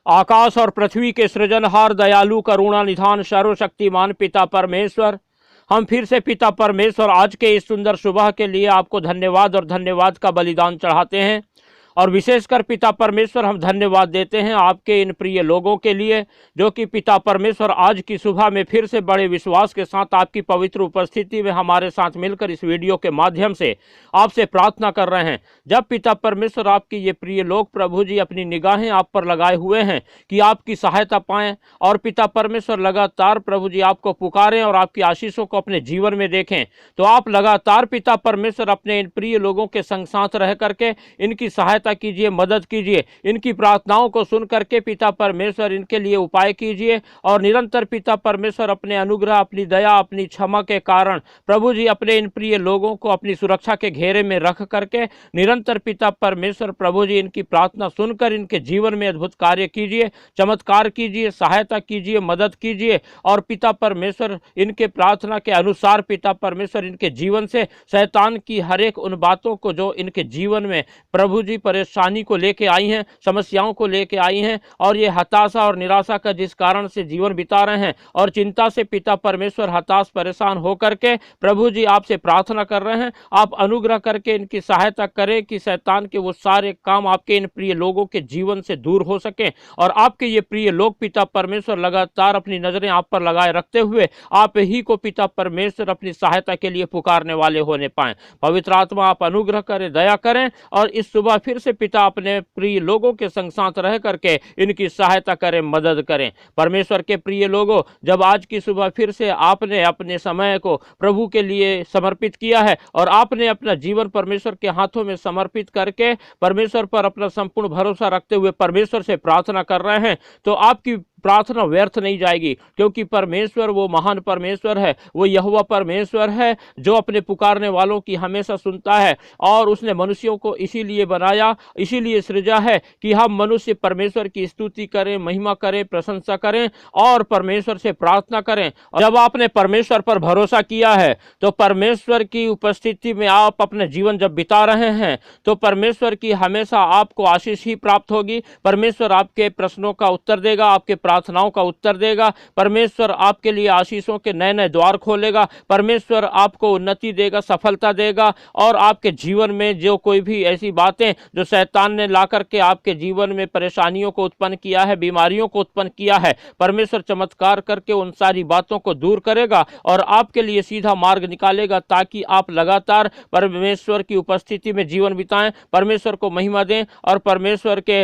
आकाश और पृथ्वी के सृजनहार, दयालु, करुणा निधान, सर्वशक्तिमान पिता परमेश्वर, हम फिर से पिता परमेश्वर आज के इस सुंदर सुबह के लिए आपको धन्यवाद और धन्यवाद का बलिदान चढ़ाते हैं। और विशेषकर पिता परमेश्वर हम धन्यवाद देते हैं आपके इन प्रिय लोगों के लिए, जो कि पिता परमेश्वर आज की सुबह में फिर से बड़े विश्वास के साथ आपकी पवित्र उपस्थिति में हमारे साथ मिलकर इस वीडियो के माध्यम से आपसे प्रार्थना कर रहे हैं। जब पिता परमेश्वर आपकी ये प्रिय लोग प्रभु जी अपनी निगाहें आप पर लगाए हुए हैं कि आपकी सहायता पाएं, और पिता परमेश्वर लगातार प्रभु जी आपको पुकारें और आपकी आशीषों को अपने जीवन में देखें, तो आप लगातार पिता परमेश्वर अपने इन प्रिय लोगों के संग साथ रह करके इनकी सहायता कीजिए, मदद कीजिए, इनकी प्रार्थनाओं को सुन करके पिता परमेश्वर इनके लिए उपाय कीजिए। और निरंतर पिता परमेश्वर अपने अनुग्रह, अपनी दया, अपनी क्षमा के कारण प्रभु जी अपने इन प्रिय लोगों को अपनी सुरक्षा के घेरे में रख करके निरंतर पिता परमेश्वर प्रभु जी इनकी प्रार्थना सुनकर इनके जीवन में अद्भुत कार्य कीजिए, चमत्कार कीजिए, सहायता कीजिए, मदद कीजिए। और पिता परमेश्वर इनके प्रार्थना के अनुसार पिता परमेश्वर इनके जीवन से शैतान की हर एक उन बातों को जो इनके जीवन में प्रभु जी परेशानी को लेके आई हैं, समस्याओं को लेके आई हैं, और ये हताशा और निराशा का जिस कारण से जीवन बिता रहे हैं और चिंता से पिता परमेश्वर हताश परेशान होकर के प्रभु जी आपसे प्रार्थना कर रहे हैं, आप अनुग्रह करके इनकी सहायता करें कि शैतान के वो सारे काम आपके इन प्रिय लोगों के जीवन से दूर हो सकें, और आपके ये प्रिय लोग पिता परमेश्वर लगातार अपनी नजरें आप पर लगाए रखते हुए आप ही को पिता परमेश्वर अपनी सहायता के लिए पुकारने वाले होने पाएं। पवित्र आत्मा आप अनुग्रह करें, दया करें, और इस सुबह फिर से पिता अपने प्रिय लोगों के संग साथ रह करके इनकी सहायता करें, मदद करें। परमेश्वर के प्रिय लोगों, जब आज की सुबह फिर से आपने अपने समय को प्रभु के लिए समर्पित किया है और आपने अपना जीवन परमेश्वर के हाथों में समर्पित करके परमेश्वर पर अपना संपूर्ण भरोसा रखते हुए परमेश्वर से प्रार्थना कर रहे हैं, तो आपकी प्रार्थना व्यर्थ नहीं जाएगी, क्योंकि परमेश्वर वो महान परमेश्वर है, वो यहोवा परमेश्वर है जो अपने पुकारने वालों की हमेशा सुनता है। और उसने मनुष्यों को इसीलिए बनाया, इसीलिए सृजा है कि हम मनुष्य परमेश्वर की स्तुति करें, महिमा करें, प्रशंसा करें और परमेश्वर से प्रार्थना करें। और जब आपने परमेश्वर पर भरोसा किया है तो परमेश्वर की उपस्थिति में आप अपने जीवन जब बिता रहे हैं तो परमेश्वर की हमेशा आपको आशीष ही प्राप्त होगी। परमेश्वर आपके प्रश्नों का उत्तर देगा, आपके प्रार्थनाओं का उत्तर देगा। परमेश्वर आपके लिए आशीषों के नए नए द्वार खोलेगा। परमेश्वर आपको उन्नति देगा, सफलता देगा, और आपके जीवन में जो कोई भी ऐसी बातें जो शैतान ने ला करके आपके जीवन में परेशानियों को उत्पन्न किया है, बीमारियों को उत्पन्न किया है, परमेश्वर चमत्कार करके उन सारी बातों को दूर करेगा और आपके लिए सीधा मार्ग निकालेगा, ताकि आप लगातार परमेश्वर की उपस्थिति में जीवन बिताएं, परमेश्वर को महिमा दें और परमेश्वर के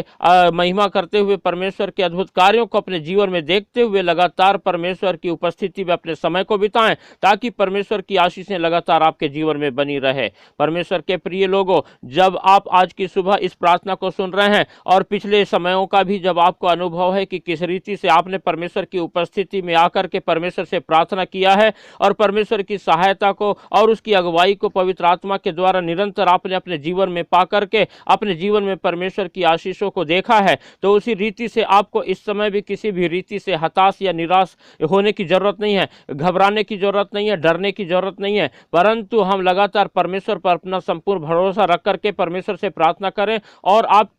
महिमा करते हुए परमेश्वर के अद्भुत कार्यों को अपने जीवन में देखते हुए लगातार परमेश्वर की उपस्थिति में अपने समय को बिताएं, ताकि परमेश्वर की आशीषें लगातार आपके जीवन में बनी रहे। परमेश्वर के प्रिय लोगों, जब आप आज की सुबह इस प्रार्थना को सुन रहे हैं और पिछले समयों का भी जब आपको अनुभव है कि किस रीति से आपने परमेश्वर की उपस्थिति में आकर के परमेश्वर से प्रार्थना किया है और परमेश्वर की सहायता को और उसकी अगुवाई को पवित्र आत्मा के द्वारा निरंतर आपने अपने जीवन में पा करके अपने जीवन में परमेश्वर की आशीषों को देखा है, तो उसी रीति से आपको इस समय भी किसी भी रीति से हताश या निराश होने की जरूरत नहीं है, घबराने की जरूरत नहीं है, डरने की जरूरत नहीं है, परंतु हम लगातार परमेश्वर पर अपना संपूर्ण भरोसा रख करके परमेश्वर से प्रार्थना करें और आपको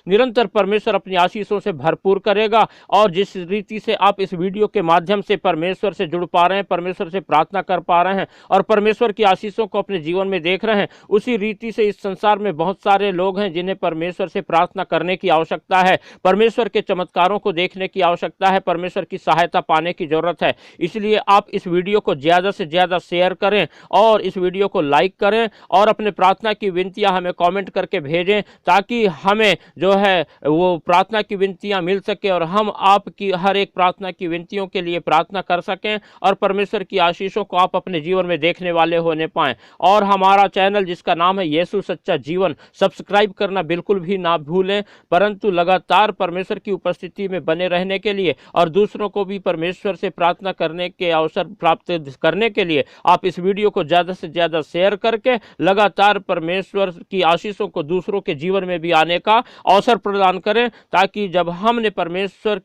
निरंतर परमेश्वर अपनी आशीषों से भरपूर करेगा। और जिस रीति से आप इस वीडियो के माध्यम से परमेश्वर से जुड़ पा रहे हैं, परमेश्वर से प्रार्थना कर पा रहे हैं और परमेश्वर की आशीषों को अपने जीवन में देख रहे हैं, उसी रीति से इस संसार में बहुत सारे लोग हैं जिन्हें परमेश्वर से प्रार्थना करने की आवश्यकता है, परमेश्वर के चमत्कारों को देखने की आवश्यकता है, परमेश्वर की सहायता पाने की जरूरत है। इसलिए आप इस वीडियो को ज्यादा से ज्यादा शेयर करें और इस वीडियो को लाइक करें और अपने प्रार्थना की विनतियां हमें कमेंट करके भेजें, ताकि हमें जो है वो प्रार्थना की विनतियां मिल सके और हम आपकी हर एक प्रार्थना की विनतियों के लिए प्रार्थना कर सकें और परमेश्वर की आशीषों को आप अपने जीवन में देखने वाले होने पाएं। और हमारा चैनल जिसका नाम है यीशु सच्चा जीवन, सब्सक्राइब करना बिल्कुल भी ना भूलें, परंतु लगातार परमेश्वर की उपस्थिति में बने रहने के लिए और दूसरों को भी परमेश्वर से प्रार्थना करने के अवसर प्राप्त करने के लिए आप इस वीडियो को ज़्यादा से ज़्यादा शेयर करके लगातार परमेश्वर की आशीषों को दूसरों के जीवन में भी आने का अवसर प्रदान करें, ताकि जब हमने परमेश्वर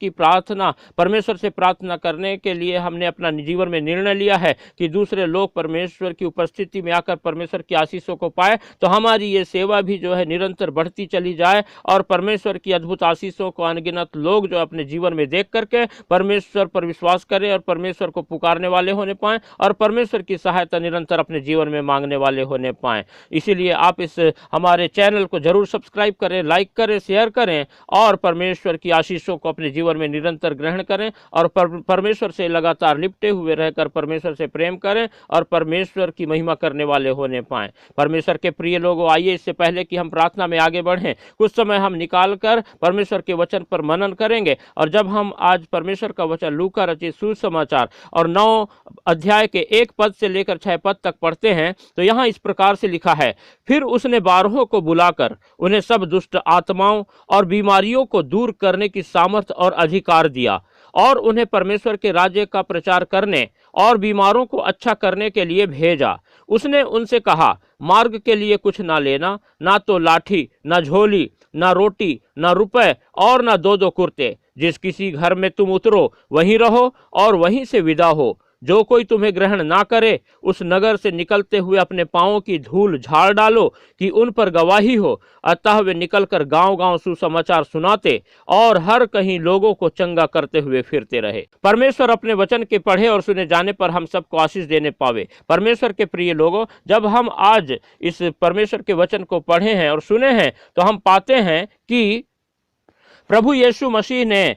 से प्रार्थना करने के लिए हमने अपना जीवन में निर्णय लिया है कि दूसरे लोग परमेश्वर की उपस्थिति में आकर परमेश्वर की आशीषों को पाए, तो हमारी ये सेवा भी जो है निरंतर बढ़ती चली जाए और परमेश्वर की अद्भुत आशीषों को अनगिनत लोग जो अपने जीवन में देख करके परमेश्वर पर विश्वास करें और परमेश्वर को पुकारने वाले होने पाएं और परमेश्वर की सहायता निरंतर अपने जीवन में मांगने वाले होने पाएं। इसीलिए आप इस हमारे चैनल को जरूर सब्सक्राइब करें, लाइक करें, शेयर करें और परमेश्वर की आशीषों को अपने जीवन में निरंतर ग्रहण करें और परमेश्वर से लगातार लिपटे हुए रहकर परमेश्वर से प्रेम करें और परमेश्वर की महिमा करने वाले होने पाएं। परमेश्वर के प्रिय लोगों, आइए इससे पहले कि हम प्रार्थना में आगे बढ़ें, कुछ समय हम निकाल कर परमेश्वर के वचन पर मनन करेंगे। और जब हम आज परमेश्वर का वचन लूका रचित सुसमाचार और 9 अध्याय के 1 पद से लेकर 6 पद तक पढ़ते हैं तो यहाँ इस प्रकार से लिखा है, फिर उसने 12 को बुलाकर उन्हें सब दुष्ट आत्माओं और बीमारियों को दूर करने की सामर्थ और अधिकार दिया और उन्हें परमेश्वर के राज्य का प्रचार करने और बीमारों को अच्छा करने के लिए भेजा। उसने उनसे कहा, मार्ग के लिए कुछ ना लेना, ना तो लाठी, ना झोली, ना रोटी, ना रुपए और ना 2-2 कुर्ते। जिस किसी घर में तुम उतरो वहीं रहो और वहीं से विदा हो। जो कोई तुम्हें ग्रहण ना करे उस नगर से निकलते हुए अपने पांवों की धूल झाड़ डालो कि उन पर गवाही हो। अतः वे निकलकर गांव-गांव सुसमाचार सुनाते और हर कहीं लोगों को चंगा करते हुए फिरते रहे। परमेश्वर अपने वचन के पढ़े और सुने जाने पर हम सबको आशीष देने पावे। परमेश्वर के प्रिय लोगों, जब हम आज इस परमेश्वर के वचन को पढ़े हैं और सुने हैं तो हम पाते हैं कि प्रभु यीशु मसीह ने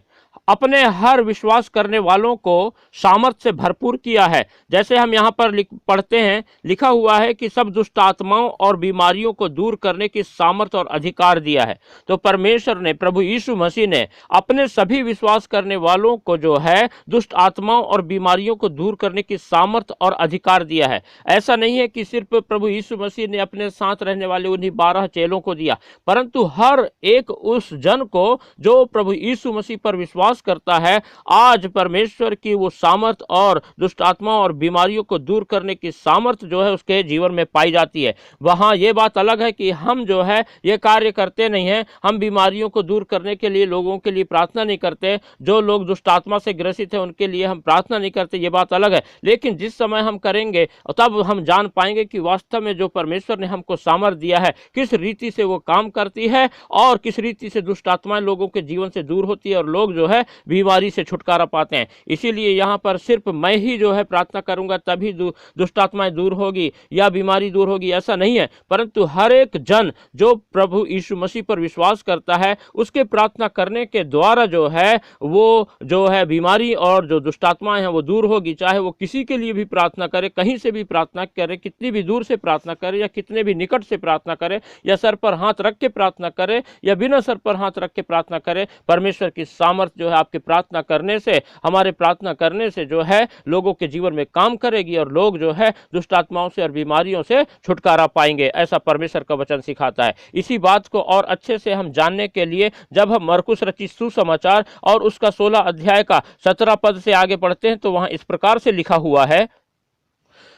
अपने हर विश्वास करने वालों को सामर्थ्य से भरपूर किया है। जैसे हम यहाँ पर पढ़ते हैं, लिखा हुआ है कि सब दुष्ट आत्माओं और बीमारियों को दूर करने की सामर्थ्य और अधिकार दिया है। तो परमेश्वर ने, प्रभु यीशु मसीह ने अपने सभी विश्वास करने वालों को जो है दुष्ट आत्माओं और बीमारियों को दूर करने की सामर्थ्य और अधिकार दिया है। ऐसा नहीं है कि सिर्फ प्रभु यीशु मसीह ने अपने साथ रहने वाले उन्हीं 12 चेलों को दिया, परंतु हर एक उस जन को जो प्रभु यीशु मसीह पर विश्वास करता है, आज परमेश्वर की वो सामर्थ और दुष्ट आत्माओं और बीमारियों को दूर करने की सामर्थ जो है उसके जीवन में पाई जाती है। वहां ये बात अलग है कि हम जो है ये कार्य करते नहीं हैं, हम बीमारियों को दूर करने के लिए लोगों के लिए प्रार्थना नहीं करते, जो लोग दुष्ट आत्मा से ग्रसित है उनके लिए हम प्रार्थना नहीं करते, ये बात अलग है। लेकिन जिस समय हम करेंगे तब हम जान पाएंगे कि वास्तव में जो परमेश्वर ने हमको सामर्थ दिया है, किस रीति से वो काम करती है और किस रीति से दुष्ट आत्माएं लोगों के जीवन से दूर होती है और लोग जो है बीमारी से छुटकारा पाते हैं। इसीलिए यहाँ पर सिर्फ मैं ही जो है प्रार्थना करूंगा तभी दुष्ट आत्माएं दूर होगी या बीमारी दूर होगी, ऐसा नहीं है, परंतु हर एक जन जो प्रभु यीशु मसीह पर विश्वास करता है उसके प्रार्थना करने के द्वारा जो है वो जो है बीमारी और जो दुष्ट आत्माएं हैं वो दूर होगी। चाहे वो किसी के लिए भी प्रार्थना करे, कहीं से भी प्रार्थना करे, कितनी भी दूर से प्रार्थना करे या कितने भी निकट से प्रार्थना करे, या सर पर हाथ रख के प्रार्थना करे या बिना सर पर हाथ रख के प्रार्थना करे, परमेश्वर की सामर्थ जो है आपके प्रार्थना करने से, हमारे प्रार्थना करने से जो है लोगों के जीवन में काम करेगी और लोग जो है दुष्ट आत्माओं से और बीमारियों से छुटकारा पाएंगे। ऐसा परमेश्वर का वचन सिखाता है। इसी बात को और अच्छे से हम जानने के लिए जब हम मरकुस रचित सुसमाचार और उसका 16 अध्याय का 17 पद से आगे पढ़ते हैं तो वहां इस प्रकार से लिखा हुआ है,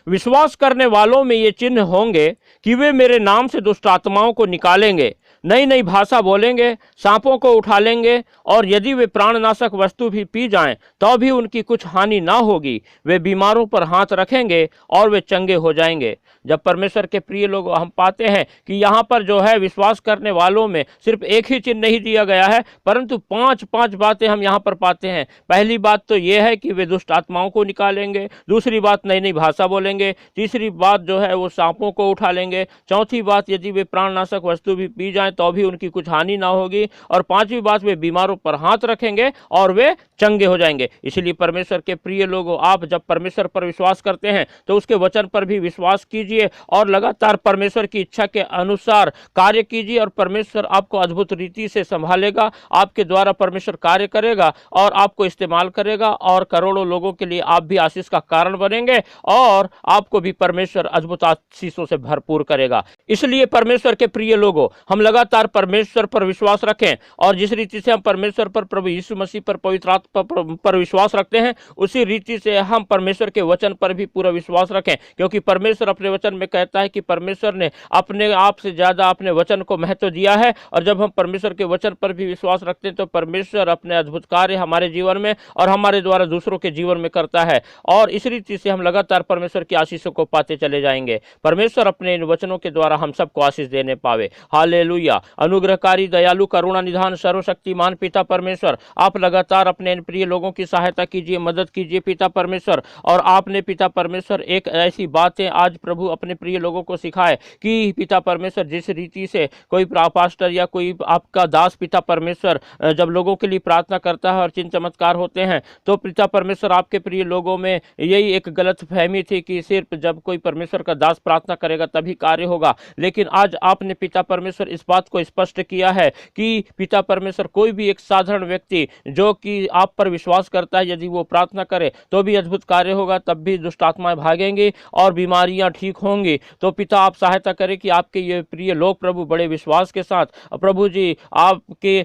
विश्वास करने वालों में ये चिन्ह होंगे कि वे मेरे नाम से दुष्ट आत्माओं को निकालेंगे, नई नई भाषा बोलेंगे, सांपों को उठा लेंगे और यदि वे प्राणनाशक वस्तु भी पी जाएं तो भी उनकी कुछ हानि ना होगी। वे बीमारों पर हाथ रखेंगे और वे चंगे हो जाएंगे। जब परमेश्वर के प्रिय लोग, हम पाते हैं कि यहाँ पर जो है विश्वास करने वालों में सिर्फ एक ही चिन्ह नहीं दिया गया है, परंतु 5 बातें हम यहाँ पर पाते हैं। पहली बात तो यह है कि वे दुष्ट आत्माओं को निकालेंगे, दूसरी बात नई नई भाषा बोलेंगे, तीसरी बात जो है वो सांपों को उठा लेंगे, चौथी बात यदि वे प्राणनाशक वस्तु भी पी जाएं तो भी उनकी कुछ हानि ना होगी, और 5वीं बात वे बीमारों पर हाथ रखेंगे और वे चंगे हो जाएंगे। इसलिए परमेश्वर के प्रिय लोगों, आप जब परमेश्वर पर विश्वास करते हैं तो उसके वचन पर भी विश्वास कीजिए और लगातार परमेश्वर की इच्छा के अनुसार कार्य कीजिए और परमेश्वर आपको अद्भुत रीति से संभालेगा। आपके द्वारा परमेश्वर कार्य करेगा और आपको इस्तेमाल करेगा और करोड़ों लोगों के लिए आप भी आशीष का कारण बनेंगे और आपको भी परमेश्वर अद्भुत आशीषों से भरपूर करेगा। इसलिए परमेश्वर के प्रिय लोगों, हम लगातार लगातार परमेश्वर पर विश्वास रखें, और जिस रीति से हम परमेश्वर पर, प्रभु यीशु मसीह पर, पवित्र आत्मा पर विश्वास रखते हैं, उसी रीति से हम परमेश्वर के वचन पर भी पूरा विश्वास रखें, क्योंकि परमेश्वर अपने वचन में कहता है कि परमेश्वर ने अपने आप से ज्यादा अपने वचन को महत्व दिया है। और जब हम परमेश्वर के वचन पर भी विश्वास रखते हैं तो परमेश्वर अपने अद्भुत कार्य हमारे जीवन में और हमारे द्वारा दूसरों के जीवन में करता है, और इस रीति से हम लगातार परमेश्वर की आशीषों को पाते चले जाएंगे। परमेश्वर अपने इन वचनों के द्वारा हम सबको आशीष देने पावे। हालेलुया। अनुग्रहकारी, दयालु, करुणा निधान, सर्वशक्तिमान पिता परमेश्वर, आप लगातार अपने इन प्रिय लोगों की सहायता कीजिए, मदद कीजिए पिता परमेश्वर। और आपने पिता परमेश्वर एक ऐसी बातें आज प्रभु अपने प्रिय लोगों को सिखाए कि पिता परमेश्वर जिस रीति से कोई पास्टर या कोई आपका दास पिता परमेश्वर जब लोगों के लिए प्रार्थना करता है और चिन्ह चमत्कार होते हैं, तो पिता परमेश्वर आपके प्रिय लोगों में यही एक गलत फहमी थी कि सिर्फ जब कोई परमेश्वर का दास प्रार्थना करेगा तभी कार्य होगा। लेकिन आज आपने पिता परमेश्वर इस बात को स्पष्ट किया है कि पिता परमेश्वर कोई भी एक साधारण व्यक्ति जो कि आप पर विश्वास करता है, यदि वो प्रार्थना करे तो भी अद्भुत कार्य होगा, तब भी दुष्ट आत्माएं भागेंगी और बीमारियां ठीक होंगी। तो पिता आप सहायता करें कि आपके ये प्रिय लोग प्रभु बड़े विश्वास के साथ प्रभु जी आपके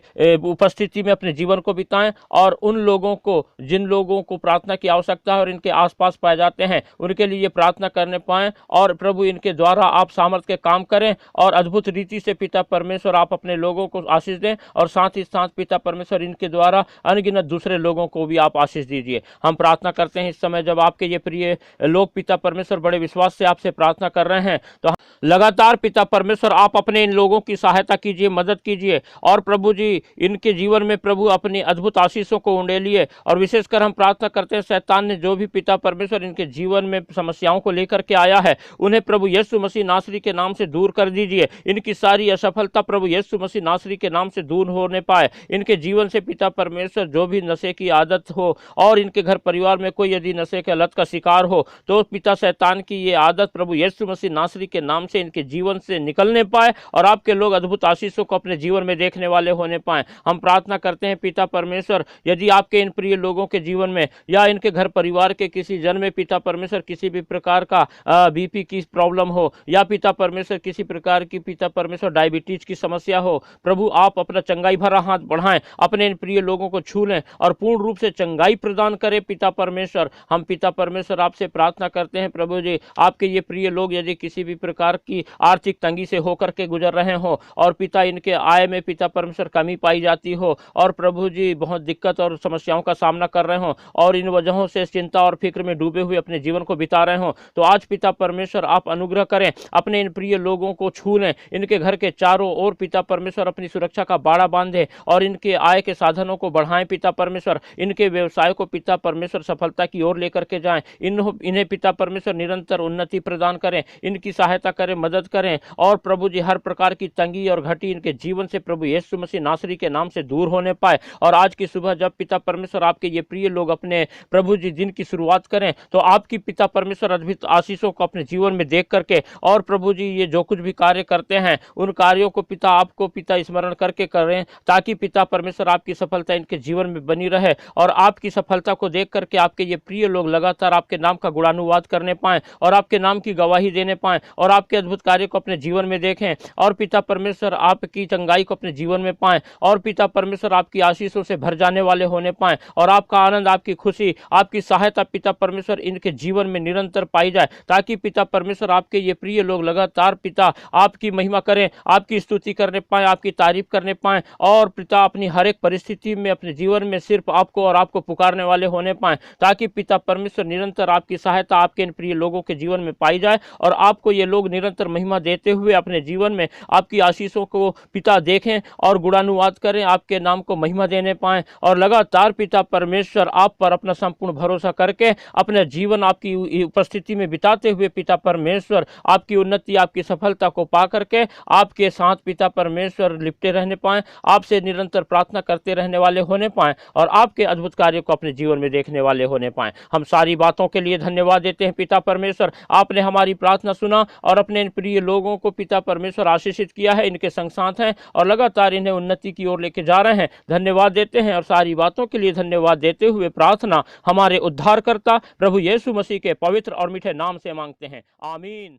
उपस्थिति में अपने जीवन को बिताएं, और उन लोगों को जिन लोगों को प्रार्थना की आवश्यकता है और इनके आसपास पाए जाते हैं उनके लिए प्रार्थना करने पाएं, और प्रभु इनके द्वारा आप सामर्थ्य के काम करें, और अद्भुत रीति से पिता परमेश्वर आप अपने लोगों को आशीष दें, और साथ ही साथ पिता परमेश्वर इनके द्वारा अनगिनत दूसरे लोगों को भी आप आशीष दीजिए। हम प्रार्थना करते हैं इस समय जब आपके ये प्रिय लोग पिता परमेश्वर बड़े विश्वास से आपसे प्रार्थना कर रहे हैं, तो लगातार पिता परमेश्वर आप अपने इन लोगों की सहायता कीजिए, मदद कीजिए, और प्रभु जी इनके जीवन में प्रभु अपनी अद्भुत आशीषों को उंडेलिए। और विशेषकर हम प्रार्थना करते हैं शैतान ने जो भी पिता परमेश्वर इनके जीवन में समस्याओं को लेकर के आया है, उन्हें प्रभु यीशु मसीह नासरी के नाम से दूर कर दीजिए। इनकी सारी असफलता प्रभु यीशु मसीह नासरी के नाम से दूर होने पाए। इनके जीवन से पिता परमेश्वर जो भी नशे की आदत हो, और इनके घर परिवार में कोई यदि नशे के लत का शिकार हो, तो पिता शैतान की ये आदत प्रभु यीशु मसीह नासरी के नाम से इनके जीवन से निकलने पाए, और आपके लोग अद्भुत आशीषों को अपने जीवन में देखने वाले होने पाए। हम प्रार्थना करते हैं पिता परमेश्वर, यदि आपके इन प्रिय लोगों के जीवन में या इनके घर परिवार के किसी जन में पिता परमेश्वर किसी भी प्रकार का बीपी की प्रॉब्लम हो, या पिता परमेश्वर किसी प्रकार की पिता परमेश्वर डायबिटीज की समस्या हो, प्रभु आप अपना चंगाई भरा हाथ बढ़ाएं, अपने इन प्रिय लोगों को छू लें और पूर्ण रूप से चंगाई प्रदान करें पिता परमेश्वर। हम पिता परमेश्वर आपसे प्रार्थना करते हैं प्रभु जी, आपके ये प्रिय लोग यदि किसी भी प्रकार की आर्थिक तंगी से होकर के गुजर रहे हो, और पिता इनके आय में पिता परमेश्वर कमी पाई जाती हो, और प्रभु जी बहुत दिक्कत और समस्याओं का सामना कर रहे हो, और इन वजहों से चिंता और फिक्र में डूबे हुए अपने जीवन को बिता रहे हो, तो आज पिता परमेश्वर आप अनुग्रह करें, अपने इन प्रिय लोगों को छू लें, इनके घर के चारों ओर पिता परमेश्वर अपनी सुरक्षा का बाड़ा बांधे, और इनके आय के साधनों को बढ़ाएं पिता परमेश्वर, इनके व्यवसाय को पिता परमेश्वर सफलता की ओर लेकर के जाएं, इन्हें पिता परमेश्वर निरंतर उन्नति प्रदान करें, इनकी सहायता करें, मदद करें, और प्रभु जी हर प्रकार की तंगी और घटी इनके जीवन से प्रभु यीशु मसीह नासरी के नाम से दूर होने पाए। और आज की सुबह जब पिता परमेश्वर आपके ये प्रिय लोग अपने प्रभु जी दिन की शुरुआत करें, तो आपकी पिता परमेश्वर अद्भुत आशीषों को अपने जीवन में देख करके, और प्रभु जी ये जो कुछ भी कार्य करते हैं उन कार्यों को पिता आपको पिता स्मरण करके करें, ताकि पिता परमेश्वर आपकी सफलता इनके जीवन में बनी रहे, और आपकी सफलता को देख करके आपके ये प्रिय लोग लगातार आपके नाम का गुणानुवाद करने पाएं, और आपके नाम की गवाही देने पाएं, और आपके अद्भुत कार्य को अपने जीवन में देखें, और पिता परमेश्वर आपकी चंगाई को अपने जीवन में पाएं, और पिता परमेश्वर आपकी आशीषों से भर जाने वाले होने पाएं, और आपका आनंद, आपकी खुशी, आपकी सहायता पिता परमेश्वर इनके जीवन में निरंतर पाई जाए, ताकि पिता परमेश्वर आपके ये प्रिय लोग लगातार पिता आपकी महिमा करें, आपकी स्तुति करने पाएं, आपकी तारीफ करने पाएं, और पिता अपनी हर एक परिस्थिति में अपने जीवन में सिर्फ आपको और आपको पुकारने वाले होने पाएं, ताकि पिता परमेश्वर निरंतर आपकी सहायता आपके इन प्रिय लोगों के जीवन में पाई जाए, और आपको ये लोग निरंतर महिमा देते हुए अपने जीवन में आपकी आशीषों को पिता देखें और गुणानुवाद करें, आपके नाम को महिमा देने पाएं, और लगातार पिता परमेश्वर आप पर अपना संपूर्ण भरोसा करके अपने जीवन आपकी उपस्थिति में बिताते हुए पिता परमेश्वर आपकी उन्नति, आपकी सफलता को पा करके आपके साथ पिता परमेश्वर लिपटे रहने पाएं, आपसे निरंतर प्रार्थना करते रहने वाले होने पाएं, और आपके अद्भुत कार्य को अपने जीवन में देखने वाले होने पाएं। हम सारी बातों के लिए धन्यवाद देते हैं पिता परमेश्वर, आपने हमारी प्रार्थना सुना और अपने इन प्रिय लोगों को पिता परमेश्वर आशीषित किया है, इनके संग साथ हैं और लगातार इन्हें उन्नति की ओर लेके जा रहे हैं। धन्यवाद देते हैं और सारी बातों के लिए धन्यवाद देते हुए प्रार्थना हमारे उद्धारकर्ता प्रभु यीशु मसीह के पवित्र और मीठे नाम से मांगते हैं, आमीन।